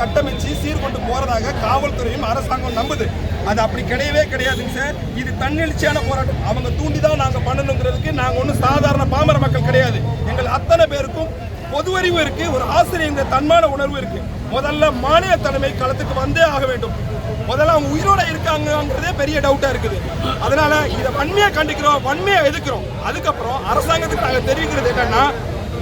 கட்டமைச்சு சீர்கொண்டு போறதாக காவல்துறையும் அரசாங்கம் நம்புது. அது அப்படி கிடையவே கிடையாதுங்க சார். இது தன்னெழுச்சியான போராட்டம். அவங்க தூண்டிதான் நாங்க பண்ணணுங்கிறதுக்கு நாங்க ஒன்றும் சாதாரண பாமர மக்கள் கிடையாது. எங்கள் அத்தனை பேருக்கும் பொது அறிவு இருக்கு, ஒரு ஆசிரியர் தன்மான உணர்வு இருக்கு. முதல்ல மாநில தலைமை களத்துக்கு வந்தே ஆக வேண்டும். முதல்ல அவங்க உயிரோட இருக்காங்கிறதே பெரிய டவுட்டா இருக்குது. அதனால இதை வன்மையா கண்டிக்கிறோம், வன்மையா எதிர்க்கிறோம். அதுக்கப்புறம் அரசாங்கத்துக்கு நாங்கள் தெரிவிக்கிறது என்னன்னா,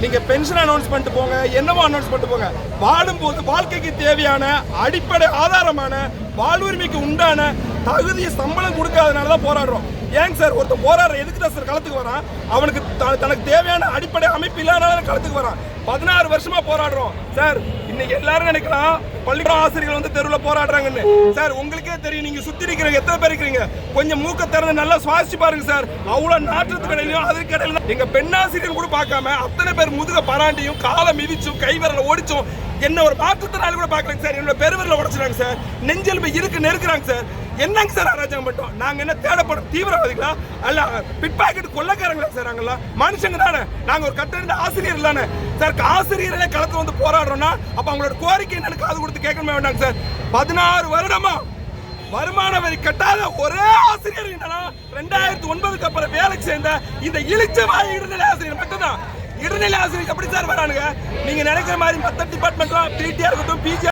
நீங்க பென்ஷன் அனௌன்ஸ் பண்ணிட்டு போங்க, என்னவோ அனௌன்ஸ் பண்ணிட்டு போங்க. வாழும்போது வாழ்க்கைக்கு தேவையான அடிப்படை ஆதாரமான வாழ்வுரிமைக்கு உண்டான தகுதியை சம்பளம் கொடுக்காதனால தான் போராடுறோம். ஏங்க சார் ஒருத்தன் போராடுற எதுக்கு தான் சார் களத்துக்கு வரான்? அவனுக்கு தனக்கு தேவையான அடிப்படை அமைப்பு இல்லாதனால களத்துக்கு வரான். 16 வருஷமா போராடுறோம் சார். இன்னைக்கு எல்லாரும் நினைக்கலாம் பள்ளிக்கூட ஆசிரியர்கள் வந்து தெருவில் போராடுறாங்கன்னு. சார் உங்களுக்கே தெரியும், நீங்க சுத்தி இருக்கிற எத்தனை பேர் இருக்கிறீங்க, கொஞ்சம் மூக்க திறந்து நல்லா சுவாசிச்சு பாருங்க சார். அவ்வளவு நாற்றத்துக்கு இடையிலும் அதுக்கு இடையில எங்க பெண்ணாசிரியர்கள் கூட பார்க்காம அத்தனை பேர் முதுக பராண்டியும் காலை மிதிச்சும் கைவிரல ஓடிச்சும் என்ன ஒரு மாற்றத்தினால கூட பார்க்கலங்க சார். என்னோட பெருவிரல உடைச்சிடாங்க சார், நெஞ்செலும்பு இருக்கு நெருக்குறாங்க சார். என்னங்க சார் அராஜகம் பண்ணிட்டோம்? நாங்க என்ன தேடப்படும் தீவிரவாதிகளா அல்ல பிட் பாக்கெட் கொள்ளக்காரங்களா சார்? நாங்கெல்லாம் மனுஷங்க தானே. நாங்க ஒரு கட்டண ஆசிரியர் தானே சார். ஆசிரியர்களே களத்துல வந்து போராடுறோம்னா அப்ப அவங்களோட கோரிக்கை என்னன்னு காது கொடுத்து கேட்கணுமே வேண்டாங்க சார். 16 வருடமா வருமான வரி கட்டாத ஒரே ஆசிரியர் 2009க்கு அப்புறம் வேலைக்கு சேர்ந்த இந்த இழிச்சவாய் இடைநிலை ஆசிரியர் மட்டும்தான். இடைநிலை ஆசிரியர் எப்படி சார் வரானுங்க? நீங்க நினைக்கிற மாதிரி மற்ற டிபார்ட்மெண்ட்லாம் பிடிஆர் இருக்கட்டும், பிஜி